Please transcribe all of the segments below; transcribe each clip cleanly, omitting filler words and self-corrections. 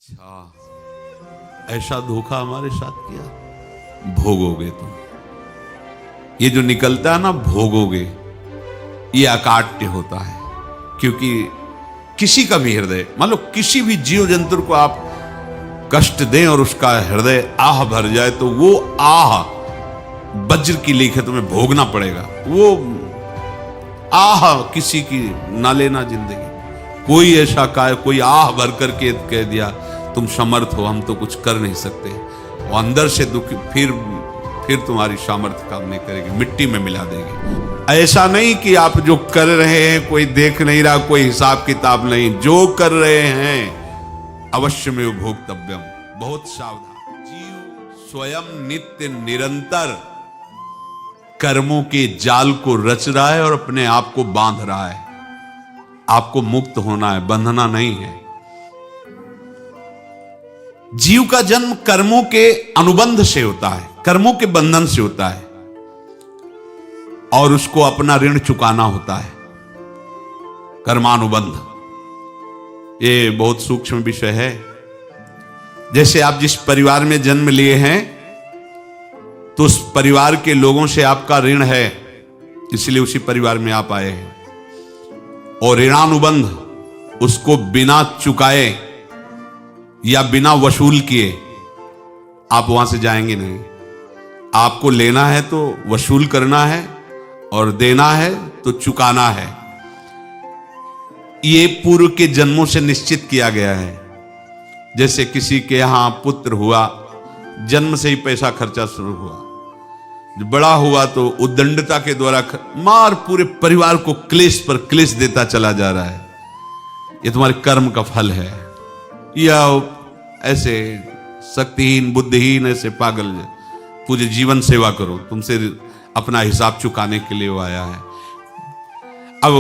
अच्छा, ऐसा धोखा हमारे साथ किया, भोगोगे तुम। ये जो निकलता है ना भोगोगे, ये अकाट्य होता है। क्योंकि किसी का भी हृदय, मान लो किसी भी जीव जंतु को आप कष्ट दें और उसका हृदय आह भर जाए, तो वो आह वज्र की लेख है, तुम्हें भोगना पड़ेगा। वो आह किसी की ना लेना जिंदगी। कोई ऐसा कोई आह भर करके कह दिया तुम समर्थ हो, हम तो कुछ कर नहीं सकते, वो अंदर से दुखी, फिर तुम्हारी सामर्थ्य काम नहीं करेगी, मिट्टी में मिला देगी। ऐसा नहीं कि आप जो कर रहे हैं कोई देख नहीं रहा, कोई हिसाब किताब नहीं, जो कर रहे हैं अवश्य में भोक्तव्यम। बहुत सावधान। जीव स्वयं नित्य निरंतर कर्मों के जाल को रच रहा है और अपने आप को बांध रहा है। आपको मुक्त होना है, बंधना नहीं है। जीव का जन्म कर्मों के अनुबंध से होता है, कर्मों के बंधन से होता है, और उसको अपना ऋण चुकाना होता है। कर्मानुबंध ये बहुत सूक्ष्म विषय है। जैसे आप जिस परिवार में जन्म लिए हैं, तो उस परिवार के लोगों से आपका ऋण है, इसलिए उसी परिवार में आप आए हैं। और ऋणानुबंध, उसको बिना चुकाए या बिना वसूल किए आप वहां से जाएंगे नहीं। आपको लेना है तो वसूल करना है, और देना है तो चुकाना है। ये पूर्व के जन्मों से निश्चित किया गया है। जैसे किसी के यहां पुत्र हुआ, जन्म से ही पैसा खर्चा शुरू हुआ, जो बड़ा हुआ तो उद्दंडता के द्वारा मार पूरे परिवार को क्लेश पर क्लेश देता चला जा रहा है। ये तुम्हारे कर्म का फल है। या ऐसे शक्तिहीन बुद्धिहीन ऐसे पागल पूरे जीवन सेवा करो, तुमसे अपना हिसाब चुकाने के लिए वो आया है। अब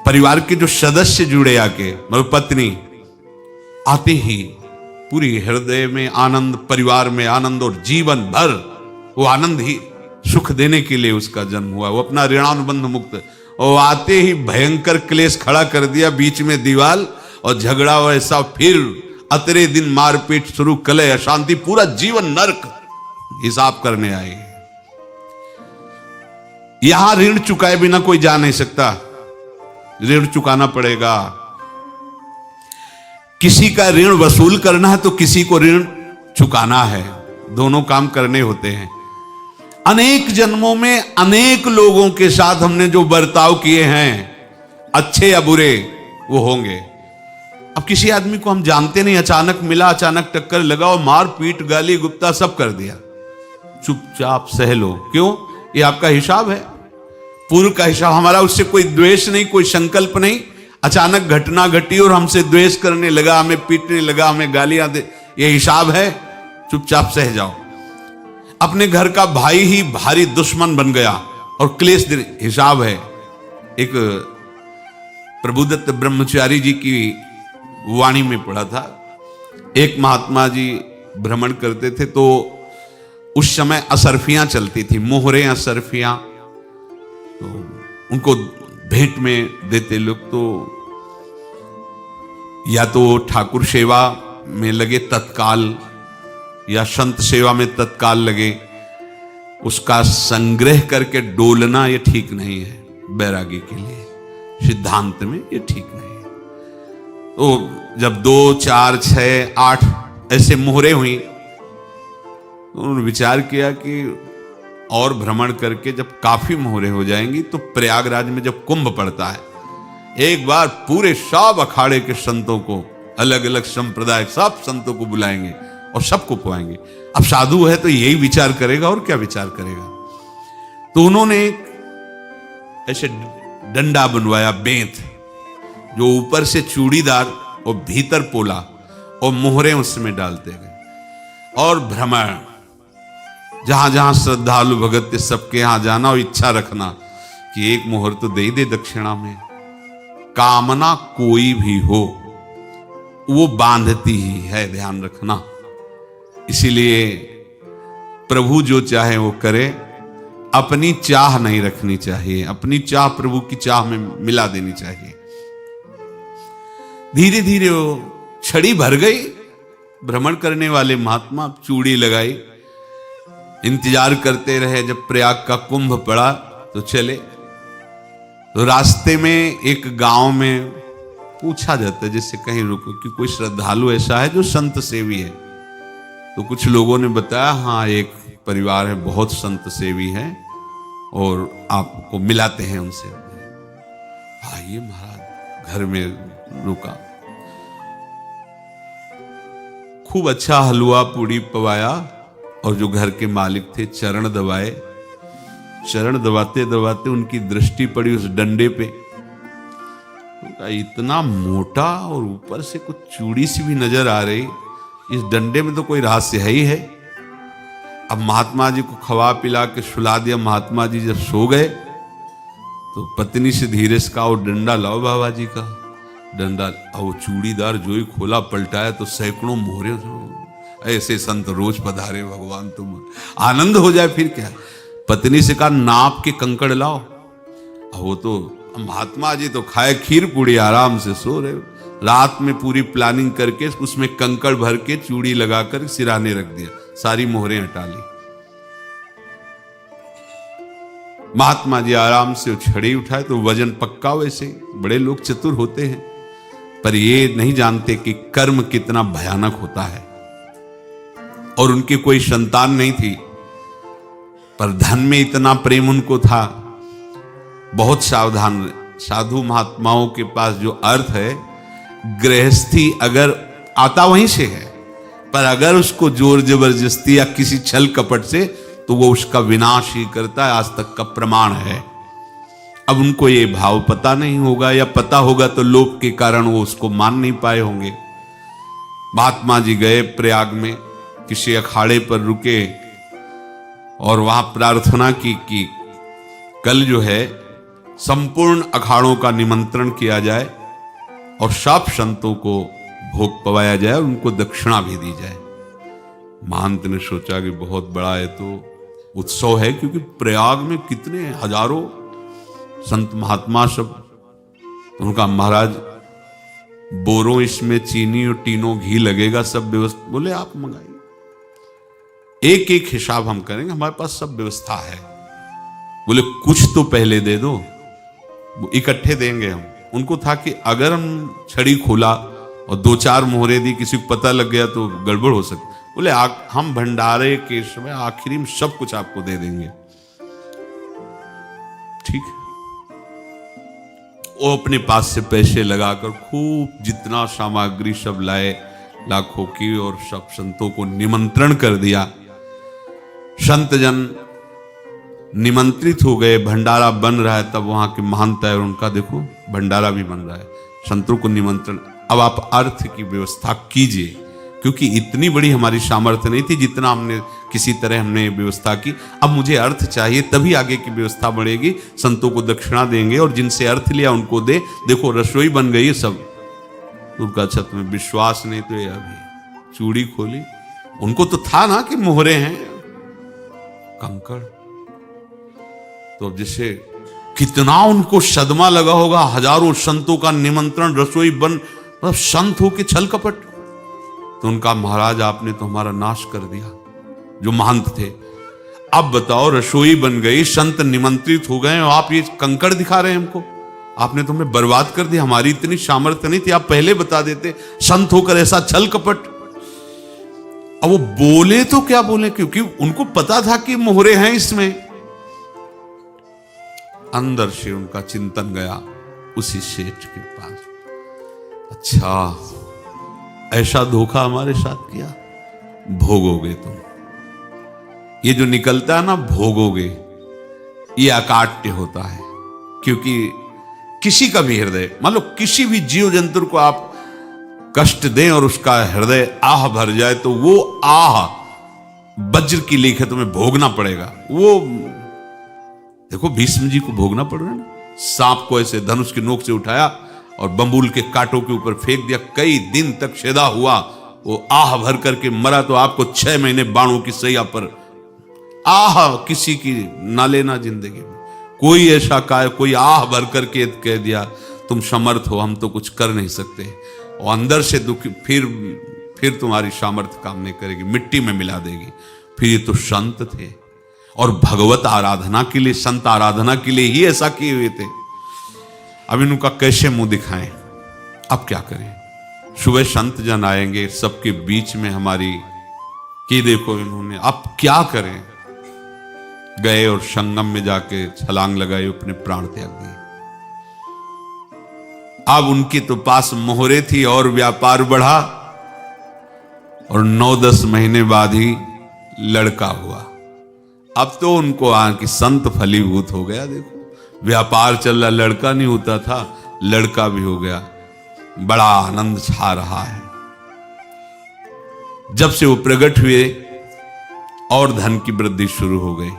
परिवार के जो सदस्य जुड़े आके, मतलब पत्नी आते ही पूरी हृदय में आनंद, परिवार में आनंद, और जीवन भर वो आनंद ही सुख देने के लिए उसका जन्म हुआ। वो अपना ऋणानुबंध मुक्त, और आते ही भयंकर क्लेश खड़ा कर दिया, बीच में दीवाल और झगड़ा वैसा, फिर अतरे दिन मारपीट शुरू, कलह अशांति, पूरा जीवन नरक हिसाब करने आए। यहां ऋण चुकाए बिना कोई जा नहीं सकता, ऋण चुकाना पड़ेगा। किसी का ऋण वसूल करना है तो किसी को ऋण चुकाना है, दोनों काम करने होते हैं। अनेक जन्मों में अनेक लोगों के साथ हमने जो बर्ताव किए हैं, अच्छे या बुरे, वो होंगे। अब किसी आदमी को हम जानते नहीं, अचानक मिला, अचानक टक्कर लगा और मार पीट गाली गुप्ता सब कर दिया, चुपचाप सह लो। क्यों? ये आपका हिसाब है, पूर्व का हिसाब। हमारा उससे कोई द्वेष नहीं, कोई संकल्प नहीं। अचानक घटना घटी और हमसे द्वेष करने लगा, हमें पीटने लगा, हमें गालियां दे, ये हिसाब है, चुपचाप सह जाओ। अपने घर का भाई ही भारी दुश्मन बन गया और क्लेश हिसाब है। एक प्रभुदत्त ब्रह्मचारी जी की वाणी में पढ़ा था, एक महात्मा जी भ्रमण करते थे, तो उस समय असरफियां चलती थी, मोहरे असरफियां, तो उनको भेंट में देते लोग। तो या तो ठाकुर सेवा में लगे तत्काल, या संत सेवा में तत्काल लगे, उसका संग्रह करके डोलना ये ठीक नहीं है बैरागी के लिए, सिद्धांत में ये ठीक नहीं है। तो जब 2, 4, 6, 8 ऐसे मोहरे हुई, तो उन्होंने विचार किया कि और भ्रमण करके जब काफी मोहरे हो जाएंगी, तो प्रयागराज में जब कुंभ पड़ता है, एक बार पूरे सब अखाड़े के संतों को, अलग अलग संप्रदाय सब संतों को बुलाएंगे और सबको पुआएंगे। अब साधु है तो यही विचार करेगा, और क्या विचार करेगा। तो उन्होंने ऐसे डंडा बनवाया, बेंत, जो ऊपर से चूड़ीदार और भीतर पोला, और मोहरे उसमें डालते गए। और भ्रमण, जहां जहां श्रद्धालु भगत थे सबके यहां जाना और इच्छा रखना कि एक मोहर तो दे दे दक्षिणा में। कामना कोई भी हो वो बांधती ही है, ध्यान रखना। इसीलिए प्रभु जो चाहे वो करे, अपनी चाह नहीं रखनी चाहिए, अपनी चाह प्रभु की चाह में मिला देनी चाहिए। धीरे धीरे वो छड़ी भर गई। भ्रमण करने वाले महात्मा चूड़ी लगाई, इंतजार करते रहे। जब प्रयाग का कुंभ पड़ा तो चले। तो रास्ते में एक गांव में पूछा जाता है, जैसे कहीं रुको कि कोई श्रद्धालु ऐसा है जो संत सेवी है। तो कुछ लोगों ने बताया, हाँ एक परिवार है बहुत संत सेवी है और आपको मिलाते हैं उनसे। आइए महाराज, घर में रुका। खूब अच्छा हलवा पूड़ी पवाया और जो घर के मालिक थे चरण दबाए। चरण दबाते दबाते उनकी दृष्टि पड़ी उस डंडे पे। इतना मोटा और ऊपर से कुछ चूड़ी सी भी नजर आ रही, इस डंडे में तो कोई रहस्य है ही है। अब महात्मा जी को खवा पिला के सुला दिया। महात्मा जी जब सो गए तो पत्नी से धीरे से कहा, वो डंडा लाओ बाबा जी का। डंडा, वो चूड़ीदार जो ही खोला पलटाया तो सैकड़ों मोहरे। ऐसे संत रोज पधारे भगवान, तुम आनंद हो जाए फिर क्या। पत्नी से कहा, नाप के कंकड़ लाओ। वो तो महात्मा जी तो खाए खीर पूड़ी, आराम से सो रहे। रात में पूरी प्लानिंग करके उसमें कंकड़ भर के चूड़ी लगाकर सिराने रख दिया, सारी मोहरें हटा ली। महात्मा जी आराम से छड़ी उठाए तो वजन पक्का। वैसे बड़े लोग चतुर होते हैं, पर ये नहीं जानते कि कर्म कितना भयानक होता है। और उनकी कोई संतान नहीं थी, पर धन में इतना प्रेम उनको था। बहुत सावधान। साधु महात्माओं के पास जो अर्थ है, गृहस्थी अगर आता वहीं से है, पर अगर उसको जोर जबरदस्ती या किसी छल कपट से, तो वो उसका विनाश ही करता है। आज तक का प्रमाण है। अब उनको ये भाव पता नहीं होगा, या पता होगा तो लोभ के कारण वो उसको मान नहीं पाए होंगे। महात्मा जी गए प्रयाग में, किसी अखाड़े पर रुके और वहां प्रार्थना की कि कल जो है संपूर्ण अखाड़ों का निमंत्रण किया जाए और सब संतों को भोग पवाया जाए और उनको दक्षिणा भी दी जाए। महंत ने सोचा कि बहुत बड़ा है तो उत्सव है, क्योंकि प्रयाग में कितने हजारों संत महात्मा सब। तो उनका महाराज बोरों इसमें चीनी और टीनों घी लगेगा, सब व्यवस्था। बोले आप मंगाइए, एक एक हिसाब हम करेंगे, हमारे पास सब व्यवस्था है। बोले कुछ तो पहले दे दो, इकट्ठे देंगे हम। उनको था कि अगर हम छड़ी खोला और दो चार मोहरे दी, किसी को पता लग गया तो गड़बड़ हो सकती। बोले हम भंडारे के समय आखिरी में सब कुछ आपको दे देंगे। ठीक है। वो अपने पास से पैसे लगाकर खूब जितना सामग्री सब लाए, लाखों की, और सब संतों को निमंत्रण कर दिया। संत जन निमंत्रित हो गए, भंडारा बन रहा है। तब वहां के महंत है, उनका देखो भंडारा भी बन रहा है, संतों को निमंत्रण। अब आप अर्थ की व्यवस्था कीजिए, क्योंकि इतनी बड़ी हमारी सामर्थ्य नहीं थी जितना हमने किसी तरह हमने व्यवस्था की। अब मुझे अर्थ चाहिए, तभी आगे की व्यवस्था बढ़ेगी। संतों को दक्षिणा देंगे और जिनसे अर्थ लिया उनको दे। देखो रसोई बन गई है सब। उनका अच्छा तुम्हें विश्वास नहीं तो ये अभी चूड़ी खोली। उनको तो था ना कि मोहरे हैं, कंकड़। तो जैसे कितना उनको सदमा लगा होगा। हजारों संतों का निमंत्रण, रसोई बन, मतलब संत हो के छल कपट। तो उनका महाराज आपने तो हमारा नाश कर दिया, जो महंत थे। अब बताओ रसोई बन गई, संत निमंत्रित हो गए और आप ये कंकड़ दिखा रहे हैं हमको। आपने तो हमें बर्बाद कर दिया, हमारी इतनी सामर्थ्य नहीं थी, आप पहले बता देते। संत होकर ऐसा छल कपट। अब वो बोले तो क्या बोले, क्योंकि उनको पता था कि मोहरे हैं इसमें। अंदर से उनका चिंतन गया उसी सेठ के पास, अच्छा ऐसा धोखा हमारे साथ किया, भोगोगे तुम। ये जो निकलता है ना भोगोगे, ये अकाट्य होता है। क्योंकि किसी का भी हृदय, मान लो किसी भी जीव जंतु को आप कष्ट दें और उसका हृदय आह भर जाए, तो वो आह वज्र की लेख है, तुम्हें भोगना पड़ेगा। वो देखो भीष्म जी को भोगना पड़ रहा है ना। सांप को ऐसे धनुष की नोक से उठाया और बंबूल के कांटों के ऊपर फेंक दिया, कई दिन तक शेदा हुआ, वो आह भर करके मरा। तो आपको 6 महीने बाणों की सैया पर आह किसी की ना लेना जिंदगी में। कोई ऐसा कोई आह भर करके कह दिया तुम समर्थ हो, हम तो कुछ कर नहीं सकते। और अंदर से दुखी, फिर तुम्हारी सामर्थ्य काम नहीं करेगी, मिट्टी में मिला देगी। फिर ये तो संत थे और भगवत आराधना के लिए, संत आराधना के लिए ही ऐसा किए हुए थे। अब इनका कैसे मुंह दिखाएं? अब क्या करें? सुबह संत जन आएंगे, सबके बीच में हमारी कि देखो इन्होंने, अब क्या करें? गए और संगम में जाके छलांग लगाई, अपने प्राण त्याग दिए। अब उनके तो पास मोहरे थी और व्यापार बढ़ा और 9-10 महीने बाद ही लड़का हुआ। अब तो उनको कि संत फलीभूत हो गया। देखो व्यापार चल रहा, लड़का नहीं होता था, लड़का भी हो गया, बड़ा आनंद छा रहा है। जब से वो प्रकट हुए और धन की वृद्धि शुरू हो गई,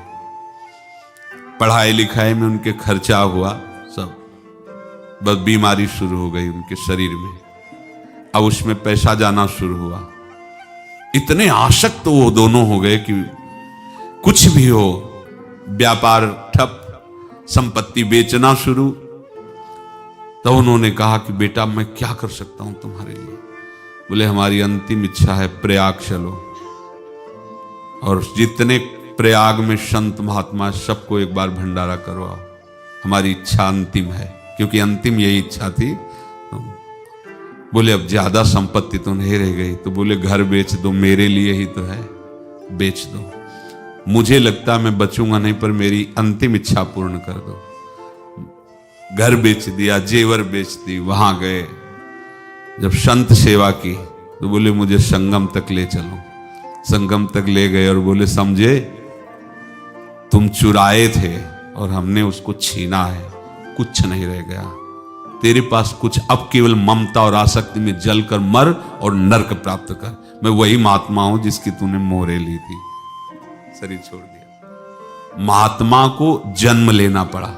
पढ़ाई लिखाई में उनके खर्चा हुआ सब, बस बीमारी शुरू हो गई उनके शरीर में। अब उसमें पैसा जाना शुरू हुआ। इतने आसक्त तो वो दोनों हो गए कि कुछ भी हो, व्यापार ठप, संपत्ति बेचना शुरू। तो उन्होंने कहा कि बेटा मैं क्या कर सकता हूं तुम्हारे लिए? बोले हमारी अंतिम इच्छा है, प्रयाग चलो और जितने प्रयाग में संत महात्मा सबको एक बार भंडारा करवाओ। हमारी इच्छा अंतिम है, क्योंकि अंतिम यही इच्छा थी। बोले अब ज्यादा संपत्ति तो नहीं रह गई। तो बोले घर बेच दो, मेरे लिए ही तो है, बेच दो। मुझे लगता मैं बचूंगा नहीं, पर मेरी अंतिम इच्छा पूर्ण कर दो। घर बेच दिया, जेवर बेच दी। वहां गए, जब संत सेवा की तो बोले मुझे संगम तक ले चलो। संगम तक ले गए और बोले समझे तुम चुराए थे और हमने उसको छीना है, कुछ नहीं रह गया तेरे पास कुछ, अब केवल ममता और आसक्ति में जलकर मर और नरक प्राप्त कर। मैं वही महात्मा हूं जिसकी तूने मोहरे ली थी, शरीर छोड़ दिया। महात्मा को जन्म लेना पड़ा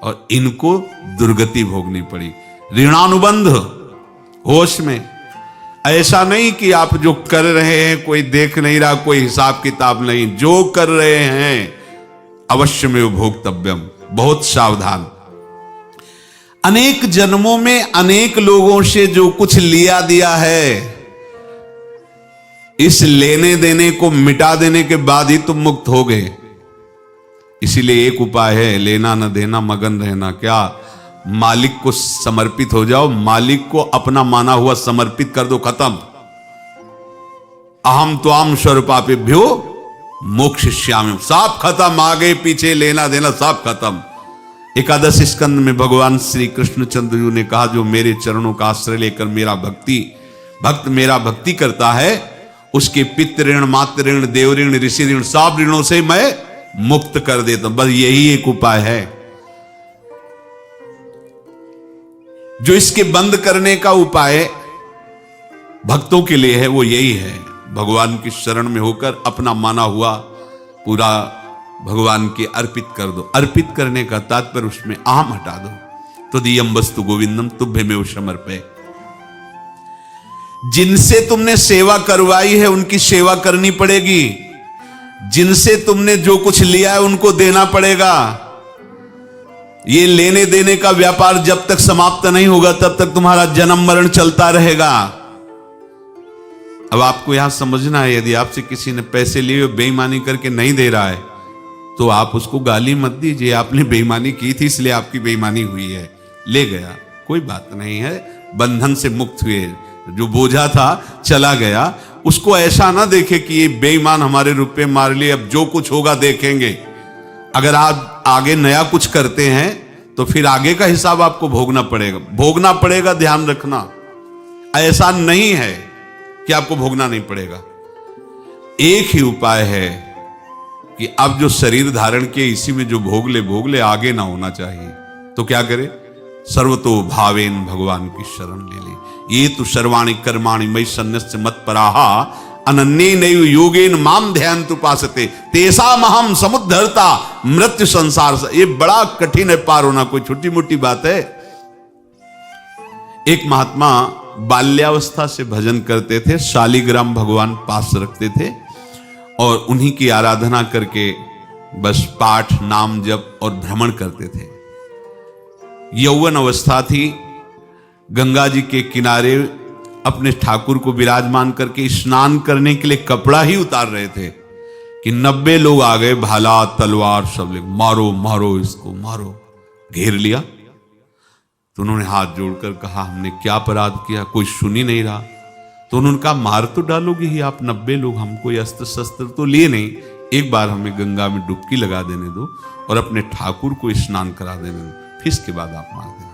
और इनको दुर्गति भोगनी पड़ी। ऋणानुबंध होश में, ऐसा नहीं कि आप जो कर रहे हैं कोई देख नहीं रहा, कोई हिसाब किताब नहीं, जो कर रहे हैं अवश्य में भोक्तव्यम। बहुत सावधान। अनेक जन्मों में अनेक लोगों से जो कुछ लिया दिया है, इस लेने देने को मिटा देने के बाद ही तुम मुक्त हो गए। इसीलिए एक उपाय है, लेना न देना, मगन रहना। क्या? मालिक को समर्पित हो जाओ, मालिक को अपना माना हुआ समर्पित कर दो, खत्म। अहम त्वाम स्वरूपापेभ्यो मोक्षयिष्यामि, सब खत्म। आगे पीछे लेना देना सब खत्म। एकादश स्कंद में भगवान श्री कृष्णचंद्र जी ने कहा, जो मेरे चरणों का आश्रय लेकर भक्त मेरा भक्ति करता है, उसके पितृ ऋण, मातृ ऋण, देव ऋण, ऋषि ऋण, सब ऋणों से मैं मुक्त कर देता हूं। बस यही एक उपाय है जो इसके बंद करने का उपाय भक्तों के लिए है, वो यही है, भगवान की शरण में होकर अपना माना हुआ पूरा भगवान के अर्पित कर दो। अर्पित करने का तात्पर्य उसमें अहम हटा दो। तो दियम वस्तु गोविंदम तुभ्यमेव समर्पये। जिनसे तुमने सेवा करवाई है उनकी सेवा करनी पड़ेगी, जिनसे तुमने जो कुछ लिया है उनको देना पड़ेगा। ये लेने देने का व्यापार जब तक समाप्त नहीं होगा तब तक तुम्हारा जन्म मरण चलता रहेगा। अब आपको यहां समझना है, यदि आपसे किसी ने पैसे लिए बेईमानी करके नहीं दे रहा है तो आप उसको गाली मत दीजिए, आपने बेईमानी की थी इसलिए आपकी बेईमानी हुई है, ले गया, कोई बात नहीं है, बंधन से मुक्त हुए, जो बोझा था चला गया। उसको ऐसा ना देखे कि ये बेईमान हमारे रुपए मार लिए, अब जो कुछ होगा देखेंगे। अगर आप आगे नया कुछ करते हैं तो फिर आगे का हिसाब आपको भोगना पड़ेगा, ध्यान रखना। ऐसा नहीं है कि आपको भोगना नहीं पड़ेगा। एक ही उपाय है कि अब जो शरीर धारण किए इसी में जो भोग ले, आगे ना होना चाहिए। तो क्या करे? सर्वतो भावेन भगवान की शरण ले ले। ये तो सर्वाणि कर्माणि मयि सन्न्यस्य मत्पराहा अनन्ये नैव योगेन माम ध्यायन्तु उपासते तेषामहं समुद्धर्ता मृत्यु संसार से। ये बड़ा कठिन है पार होना, कोई छोटी मोटी बात है। एक महात्मा बाल्यावस्था से भजन करते थे, शालिग्राम भगवान पास रखते थे और उन्हीं की आराधना करके बस पाठ, नाम, जप और भ्रमण करते थे। यौवन अवस्था थी, गंगा जी के किनारे अपने ठाकुर को विराजमान करके स्नान करने के लिए कपड़ा ही उतार रहे थे कि 90 लोग आ गए, भाला तलवार सब ले, मारो मारो इसको मारो, घेर लिया। तो उन्होंने हाथ जोड़कर कहा हमने क्या अपराध किया, कोई सुन ही नहीं रहा। तो उन्होंने कहा मार तो डालोगे ही आप 90 लोग, हम कोई अस्त्र शस्त्र तो लिए नहीं, एक बार हमें गंगा में डुबकी लगा देने दो और अपने ठाकुर को स्नान करा देने दो, फिर इसके बाद आप मार देना।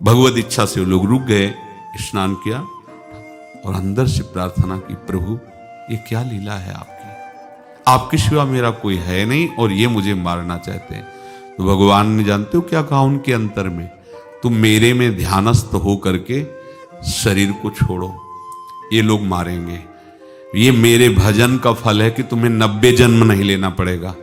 भगवत इच्छा से वो लोग रुक गए, स्नान किया और अंदर से प्रार्थना की, प्रभु ये क्या लीला है आपके सिवा मेरा कोई है नहीं और ये मुझे मारना चाहते हैं। तो भगवान ने जानते हो क्या कहा उनके अंतर में, तुम मेरे में ध्यानस्थ हो करके शरीर को छोड़ो, ये लोग मारेंगे। ये मेरे भजन का फल है कि तुम्हें 90 जन्म नहीं लेना पड़ेगा,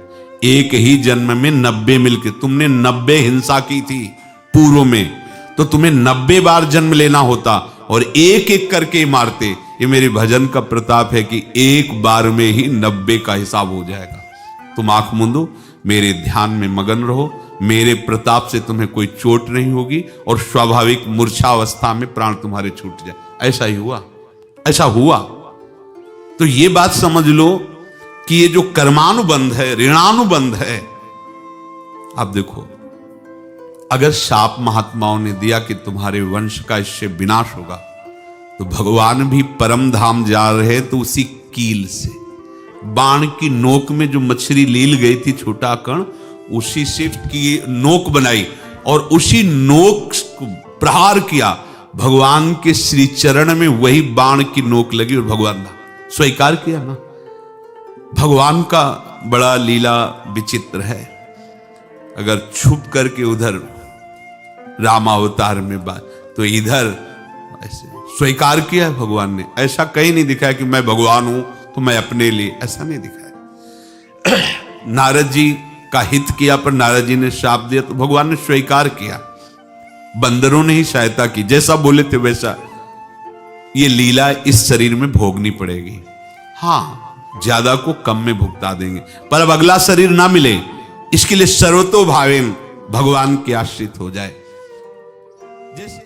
एक ही जन्म में 90 मिलके, तुमने 90 हिंसा की थी पूर्व में, तो तुम्हें 90 बार जन्म लेना होता और एक एक करके मारते। ये मेरे भजन का प्रताप है कि एक बार में ही 90 का हिसाब हो जाएगा। तुम आंख मूंदो, मेरे ध्यान में मगन रहो, मेरे प्रताप से तुम्हें कोई चोट नहीं होगी और स्वाभाविक मूर्छावस्था में प्राण तुम्हारे छूट जाए। ऐसा ही हुआ, ऐसा हुआ। तो ये बात समझ लो कि ये जो कर्मानुबंध है, ऋणानुबंध है। आप देखो, अगर शाप महात्माओं ने दिया कि तुम्हारे वंश का इससे विनाश होगा, तो भगवान भी परम धाम जा रहे तो उसी कील से, बाण की नोक में जो मछली लील गई थी छोटा कण, उसी से की नोक बनाई और उसी नोक को प्रहार किया। भगवान के श्री चरण में वही बाण की नोक लगी और भगवान ने स्वीकार किया ना। भगवान का बड़ा लीला विचित्र है। अगर छुप करके उधर रामावतार में बात, तो इधर ऐसे स्वीकार किया है भगवान ने। ऐसा कहीं नहीं दिखाया कि मैं भगवान हूं तो मैं अपने लिए, ऐसा नहीं दिखाया। नारद जी का हित किया पर नारद जी ने श्राप दिया तो भगवान ने स्वीकार किया। बंदरों ने ही सहायता की, जैसा बोले थे वैसा। ये लीला इस शरीर में भोगनी पड़ेगी। हाँ, ज्यादा को कम में भुगता देंगे, पर अब अगला शरीर ना मिले, इसके लिए सर्वतो भावेन भगवान के आश्रित हो जाए। जैसे